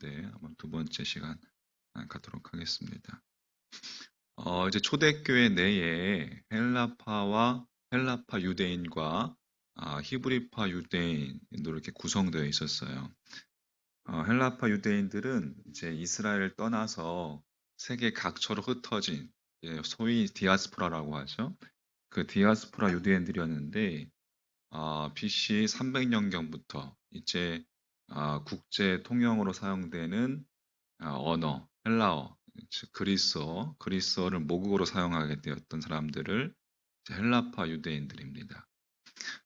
있는데 한번 두 번째 시간 가도록 하겠습니다. 이제 초대교회 내에 헬라파 유대인과 히브리파 유대인으로 이렇게 구성되어 있었어요. 헬라파 유대인들은 이제 이스라엘을 떠나서 세계 각처로 흩어진 소위 디아스포라라고 하죠. 그 디아스포라 유대인들이었는데 BC 300년경부터 이제 국제 통용어로 사용되는 언어, 헬라어, 즉 그리스어를 모국어로 사용하게 되었던 사람들을 이제 헬라파 유대인들입니다.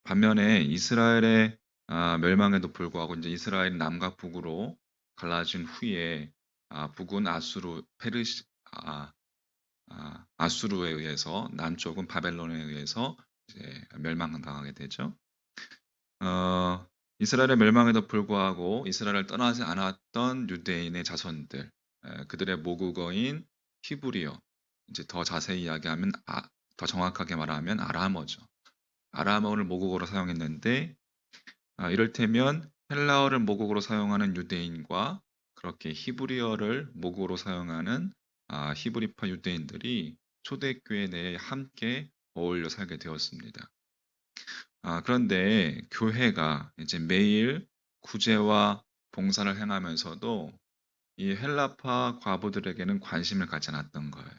반면에 이스라엘의 멸망에도 불구하고 이제 이스라엘 남과 북으로 갈라진 후에 북은 아수르에 의해서, 남쪽은 바벨론에 의해서 이제 멸망당하게 되죠. 이스라엘의 멸망에도 불구하고 이스라엘을 떠나지 않았던 유대인의 자손들, 그들의 모국어인 히브리어, 이제 더 자세히 이야기하면 더 정확하게 말하면 아람어죠. 아람어를 모국어로 사용했는데 이를테면 헬라어를 모국어로 사용하는 유대인과 그렇게 히브리어를 모국어로 사용하는 히브리파 유대인들이 초대교회 내에 함께 어울려 살게 되었습니다. 그런데 교회가 이제 매일 구제와 봉사를 행하면서도 이 헬라파 과부들에게는 관심을 갖지 않았던 거예요.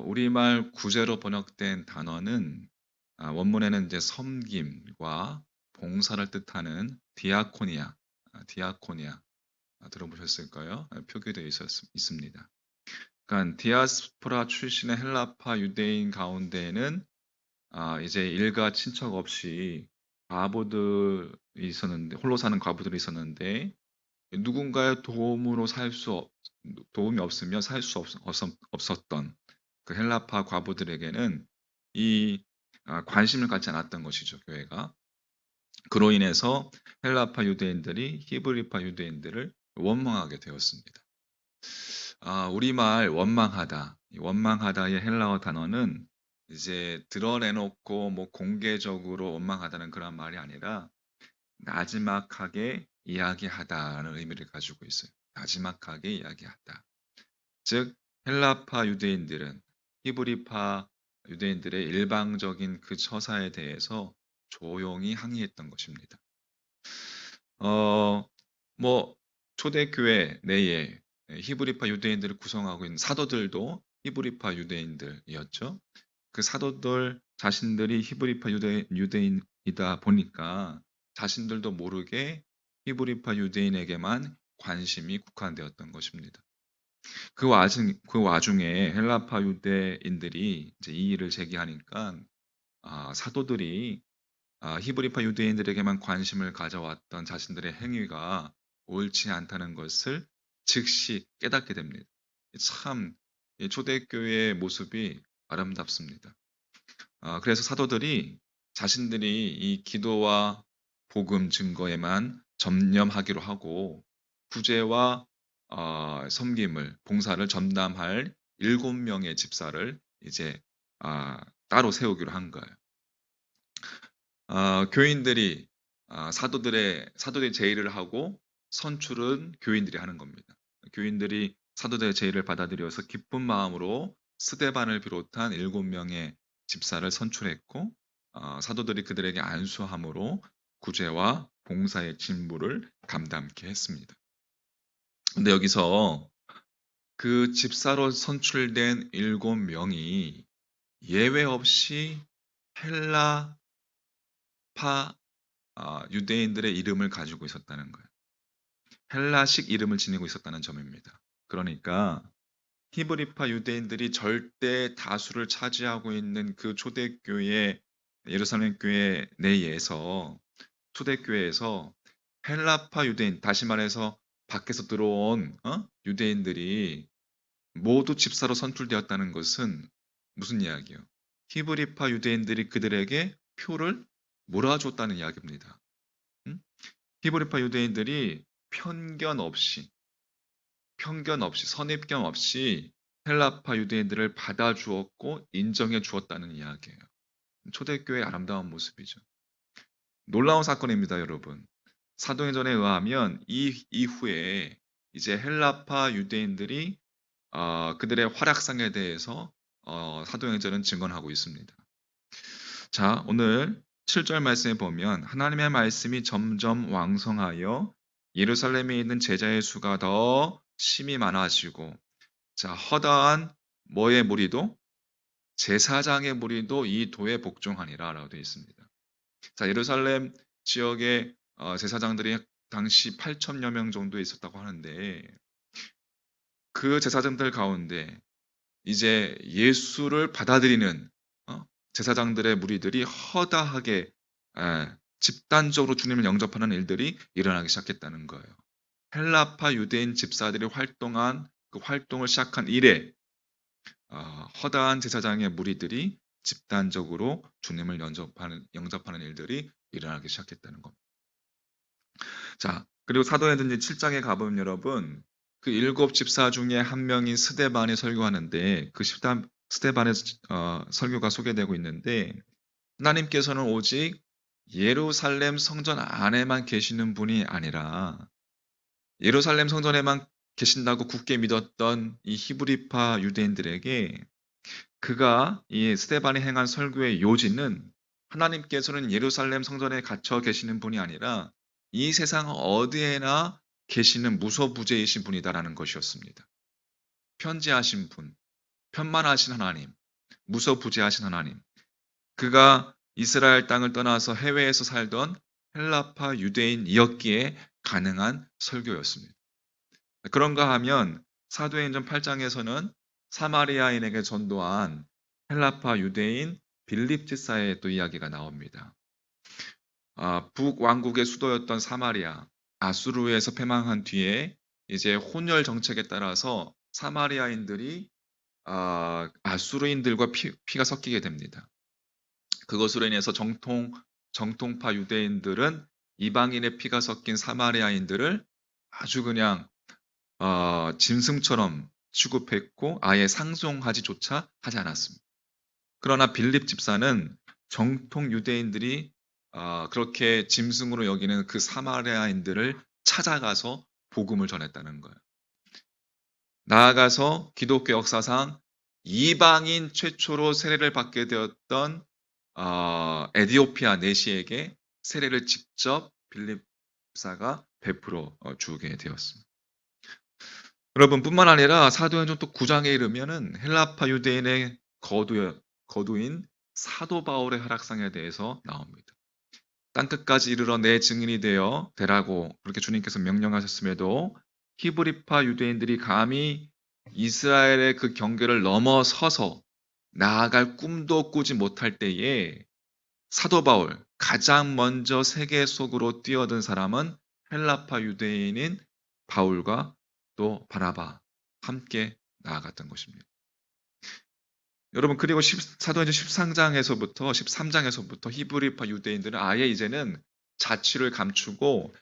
우리말 구제로 번역된 단어는 원문에는 이제 섬김과 봉사를 뜻하는 디아코니아 들어보셨을까요? 표기되어 있습니다. 그러니까 디아스포라 출신의 헬라파 유대인 가운데에는 이제 일가 친척 없이 과부들이 있었는데, 홀로 사는 과부들이 있었는데, 누군가의 도움이 없으면 살 수 없었던 그 헬라파 과부들에게는 이 관심을 갖지 않았던 것이죠, 교회가. 그로 인해서 헬라파 유대인들이 히브리파 유대인들을 원망하게 되었습니다. 우리말 원망하다, 이 원망하다의 헬라어 단어는 이제 드러내놓고 뭐 공개적으로 원망하다는 그런 말이 아니라 나지막하게 이야기하다라는 의미를 가지고 있어요. 나지막하게 이야기하다. 즉 헬라파 유대인들은 히브리파 유대인들의 일방적인 그 처사에 대해서 조용히 항의했던 것입니다. 뭐 초대교회 내에 히브리파 유대인들을 구성하고 있는 사도들도 히브리파 유대인들이었죠. 그 사도들 자신들이 히브리파 유대인이다 보니까 자신들도 모르게 히브리파 유대인에게만 관심이 국한되었던 것입니다. 그 와중에 헬라파 유대인들이 이제 이 일을 제기하니까 사도들이 히브리파 유대인들에게만 관심을 가져왔던 자신들의 행위가 옳지 않다는 것을 즉시 깨닫게 됩니다. 참 초대교회의 모습이 아름답습니다. 그래서 사도들이 자신들이 이 기도와 복음 증거에만 전념하기로 하고 구제와 섬김을, 봉사를 전담할 7명의 집사를 이제 따로 세우기로 한 거예요. 교인들이 사도들의 제의를 하고 선출은 교인들이 하는 겁니다. 교인들이 사도들의 제의를 받아들여서 기쁜 마음으로 스데반을 비롯한 7명의 집사를 선출했고 사도들이 그들에게 안수함으로 구제와 봉사의 직무를 감당케 했습니다. 근데 여기서 그 집사로 선출된 7명이 예외 없이 헬라파 유대인들의 이름을 가지고 있었다는 거예요. 헬라식 이름을 지니고 있었다는 점입니다. 그러니까 히브리파 유대인들이 절대 다수를 차지하고 있는 그 초대교회, 예루살렘 교회 내에서, 초대교회에서 헬라파 유대인, 다시 말해서 밖에서 들어온 유대인들이 모두 집사로 선출되었다는 것은 무슨 이야기예요? 히브리파 유대인들이 그들에게 표를 몰아줬다는 이야기입니다. 음? 히브리파 유대인들이 편견 없이, 선입견 없이 헬라파 유대인들을 받아주었고 인정해 주었다는 이야기예요. 초대교회의 아름다운 모습이죠. 놀라운 사건입니다, 여러분. 사도행전에 의하면 이 이후에 이제 헬라파 유대인들이 그들의 활약상에 대해서 사도행전은 증언하고 있습니다. 자, 오늘 7절 말씀에 보면 하나님의 말씀이 점점 왕성하여 예루살렘에 있는 제자의 수가 더 심히 많아지고, 자, 허다한 뭐의 무리도? 제사장의 무리도 이 도에 복종하니라 라고 되어 있습니다. 자, 예루살렘 지역의 제사장들이 당시 8천여 명 정도 있었다고 하는데, 그 제사장들 가운데 이제 예수를 받아들이는 제사장들의 무리들이 허다하게 집단적으로 주님을 영접하는 일들이 일어나기 시작했다는 거예요. 헬라파 유대인 집사들이 활동한 그 활동을 시작한 이래 허다한 제사장의 무리들이 집단적으로 주님을 영접하는 일들이 일어나기 시작했다는 겁니다. 자, 그리고 사도행전 7장에 가보면 여러분, 그 7 집사 중에 한 명인 스데반이 설교하는데, 그 스데반의 설교가 소개되고 있는데, 하나님께서는 오직 예루살렘 성전 안에만 계시는 분이 아니라 예루살렘 성전에만 계신다고 굳게 믿었던 이 히브리파 유대인들에게 그가 이 스데반이 행한 설교의 요지는 하나님께서는 예루살렘 성전에 갇혀 계시는 분이 아니라 이 세상 어디에나 계시는 무소부재이신 분이다라는 것이었습니다. 편지하신 분, 편만하신 하나님, 무소부재하신 하나님. 그가 이스라엘 땅을 떠나서 해외에서 살던 헬라파 유대인이었기에 가능한 설교였습니다. 그런가 하면 사도행전 8장에서는 사마리아인에게 전도한 헬라파 유대인 빌립 집사의 또 이야기가 나옵니다. 북왕국의 수도였던 사마리아, 아수르에서 패망한 뒤에 이제 혼혈 정책에 따라서 사마리아인들이 아수르인들과 피가 섞이게 됩니다. 그것으로 인해서 정통파 유대인들은 이방인의 피가 섞인 사마리아인들을 아주 그냥 짐승처럼 취급했고 아예 상종하지조차 하지 않았습니다. 그러나 빌립 집사는 정통 유대인들이 그렇게 짐승으로 여기는 그 사마리아인들을 찾아가서 복음을 전했다는 거예요. 나아가서 기독교 역사상 이방인 최초로 세례를 받게 되었던 에디오피아 내시에게 세례를 직접 빌립 집사가 베풀어 주게 되었습니다. 여러분, 뿐만 아니라 사도행전 또 9장에 이르면은 헬라파 유대인의 거두인 사도 바울의 활약상에 대해서 나옵니다. 땅끝까지 이르러 내 증인이 되어 되라고 그렇게 주님께서 명령하셨음에도 히브리파 유대인들이 감히 이스라엘의 그 경계를 넘어서서 나아갈 꿈도 꾸지 못할 때에 사도 바울, 가장 먼저 세계 속으로 뛰어든 사람은 헬라파 유대인인 바울과 또 바나바 함께 나아갔던 것입니다. 여러분, 그리고 사도행전 13장에서부터 히브리파 유대인들은 아예 이제는 자취를 감추고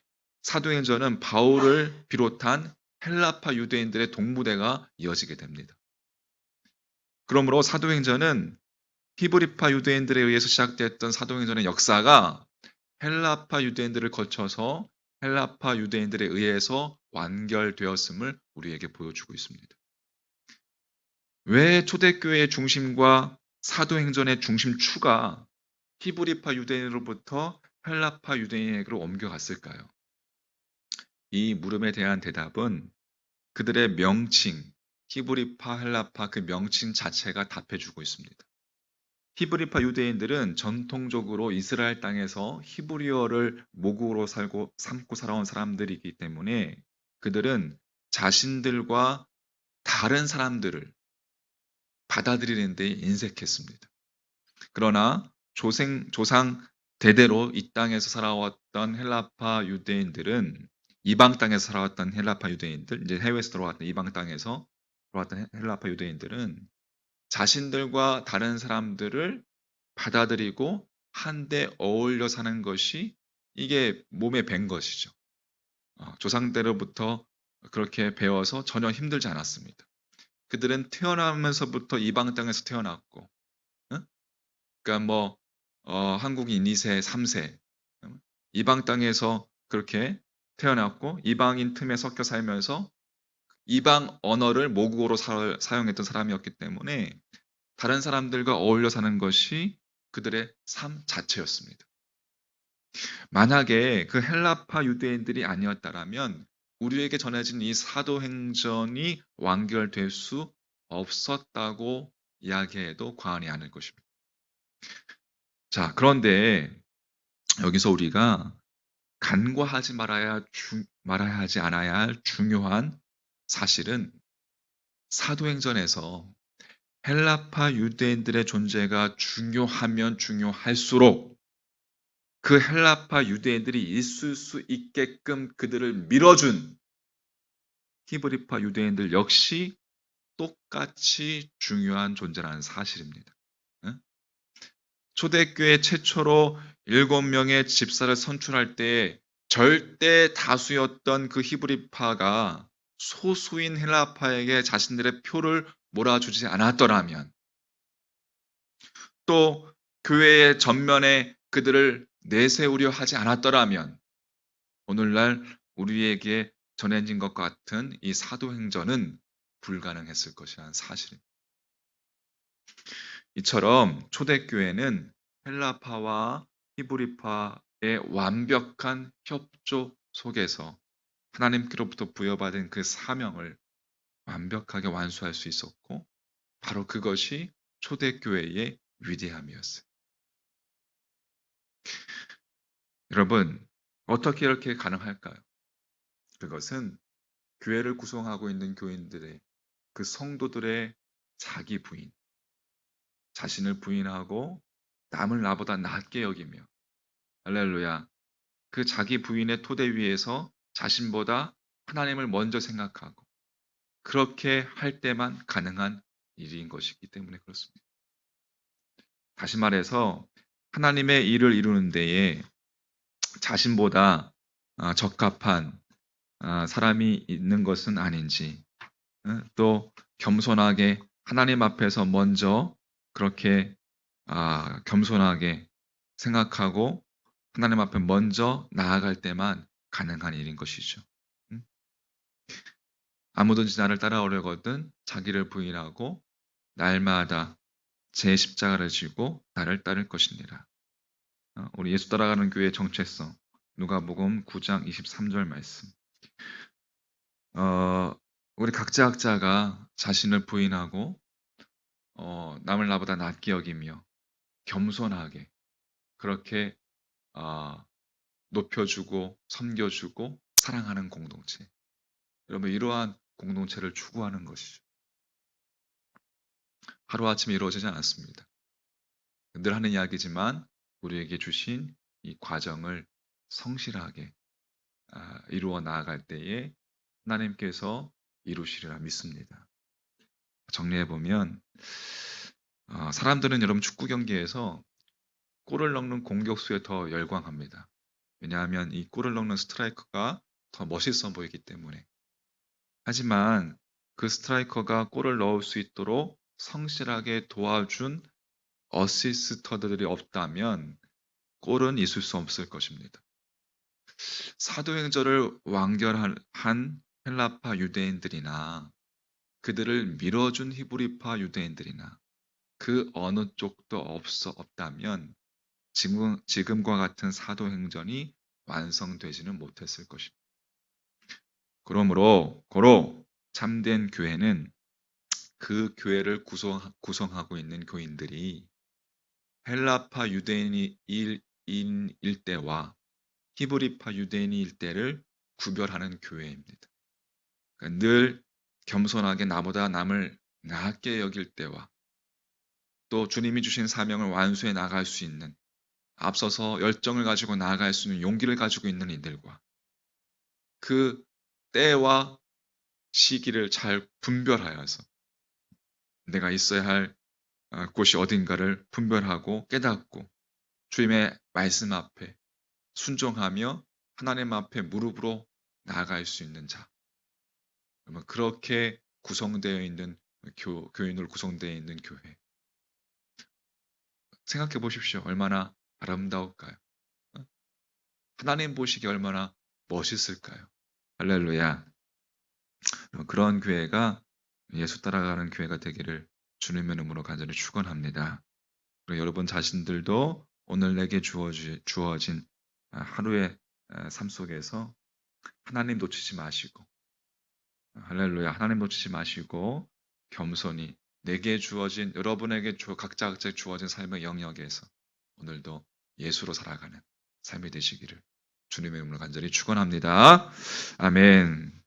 사도행전은 바울을 비롯한 헬라파 유대인들의 동무대가 이어지게 됩니다. 그러므로 사도행전은 히브리파 유대인들에 의해서 시작됐던 사도행전의 역사가 헬라파 유대인들을 거쳐서 헬라파 유대인들에 의해서 완결되었음을 우리에게 보여주고 있습니다. 왜 초대교회의 중심과 사도행전의 중심추가 히브리파 유대인으로부터 헬라파 유대인에게로 옮겨갔을까요? 이 물음에 대한 대답은 그들의 명칭, 히브리파, 헬라파 그 명칭 자체가 답해주고 있습니다. 히브리파 유대인들은 전통적으로 이스라엘 땅에서 히브리어를 모국어로 삼고 살아온 사람들이기 때문에 그들은 자신들과 다른 사람들을 받아들이는 데 인색했습니다. 그러나 조상 대대로 이 땅에서 살아왔던 헬라파 유대인들은 이방 땅에서 살아왔던 헬라파 유대인들, 이제 해외에서 들어왔던 이방 땅에서 들어왔던 헬라파 유대인들은 자신들과 다른 사람들을 받아들이고 한데 어울려 사는 것이 이게 몸에 밴 것이죠. 조상대로부터 그렇게 배워서 전혀 힘들지 않았습니다. 그들은 태어나면서부터 이방 땅에서 태어났고, 그러니까 한국인 2세, 3세, 이방 땅에서 그렇게 태어났고 이방인 틈에 섞여 살면서 이방 언어를 모국어로 사용했던 사람이었기 때문에 다른 사람들과 어울려 사는 것이 그들의 삶 자체였습니다. 만약에 그 헬라파 유대인들이 아니었다라면 우리에게 전해진 이 사도행전이 완결될 수 없었다고 이야기해도 과언이 아닐 것입니다. 자, 그런데 여기서 우리가 간과하지 말아야 하지 않아야 할 중요한 사실은 사도행전에서 헬라파 유대인들의 존재가 중요하면 중요할수록 그 헬라파 유대인들이 있을 수 있게끔 그들을 밀어준 히브리파 유대인들 역시 똑같이 중요한 존재라는 사실입니다. 응? 초대교회 최초로 7명의 집사를 선출할 때 절대 다수였던 그 히브리파가 소수인 헬라파에게 자신들의 표를 몰아주지 않았더라면, 또 교회의 전면에 그들을 내세우려 하지 않았더라면 오늘날 우리에게 전해진 것 같은 이 사도행전은 불가능했을 것이라는 사실입니다. 이처럼 초대교회는 헬라파와 히브리파의 완벽한 협조 속에서 하나님께로부터 부여받은 그 사명을 완벽하게 완수할 수 있었고, 바로 그것이 초대교회의 위대함이었어요. 여러분, 어떻게 이렇게 가능할까요? 그것은 교회를 구성하고 있는 교인들의, 그 성도들의 자기 부인, 자신을 부인하고 남을 나보다 낫게 여기며, 할렐루야, 그 자기 부인의 토대 위에서 자신보다 하나님을 먼저 생각하고 그렇게 할 때만 가능한 일인 것이기 때문에 그렇습니다. 다시 말해서 하나님의 일을 이루는 데에 자신보다 적합한 사람이 있는 것은 아닌지, 또 겸손하게 하나님 앞에서 먼저 그렇게 겸손하게 생각하고 하나님 앞에 먼저 나아갈 때만 가능한 일인 것이죠. 음? 아무든지 나를 따라오려거든 자기를 부인하고 날마다 제 십자가를 지고 나를 따를 것이니라. 우리 예수 따라가는 교회의 정체성, 누가복음 9장 23절 말씀. 우리 각자가 자신을 부인하고 남을 나보다 낫게 여기며 겸손하게 그렇게 높여주고 섬겨주고 사랑하는 공동체. 여러분, 이러한 공동체를 추구하는 것이죠. 하루아침에 이루어지지 않았습니다. 늘 하는 이야기지만 우리에게 주신 이 과정을 성실하게 이루어 나아갈 때에 하나님께서 이루시리라 믿습니다. 정리해보면 사람들은 여러분 축구 경기에서 골을 넣는 공격수에 더 열광합니다. 왜냐하면 이 골을 넣는 스트라이커가 더 멋있어 보이기 때문에. 하지만 그 스트라이커가 골을 넣을 수 있도록 성실하게 도와준 어시스터들이 없다면 골은 있을 수 없을 것입니다. 사도행전을 완결한 헬라파 유대인들이나 그들을 밀어준 히브리파 유대인들이나 그 어느 쪽도 없다면 지금과 같은 사도행전이 완성되지는 못했을 것입니다. 그러므로 고로 참된 교회는 그 교회를 구성하고 있는 교인들이 헬라파 유대인일 때와 히브리파 유대인일 때를 구별하는 교회입니다. 그러니까 늘 겸손하게 나보다 남을 나게 여길 때와 또 주님이 주신 사명을 완수해 나갈 수 있는, 앞서서 열정을 가지고 나아갈 수 있는 용기를 가지고 있는 이들과 그 때와 시기를 잘 분별하여서 내가 있어야 할 곳이 어딘가를 분별하고 깨닫고 주님의 말씀 앞에 순종하며 하나님 앞에 무릎으로 나아갈 수 있는 자. 그렇게 구성되어 있는 교인으로 구성되어 있는 교회. 생각해 보십시오. 얼마나 아름다울까요? 하나님 보시기에 얼마나 멋있을까요? 할렐루야. 그런 교회가 예수 따라가는 교회가 되기를 주님의 이름으로 간절히 축원합니다. 그리고 여러분 자신들도 오늘 내게 주어진 하루의 삶 속에서 하나님 놓치지 마시고, 할렐루야, 하나님 놓치지 마시고 겸손히 내게 주어진, 여러분에게 각자 주어진 삶의 영역에서 오늘도 예수로 살아가는 삶이 되시기를 주님의 이름으로 간절히 축원합니다. 아멘.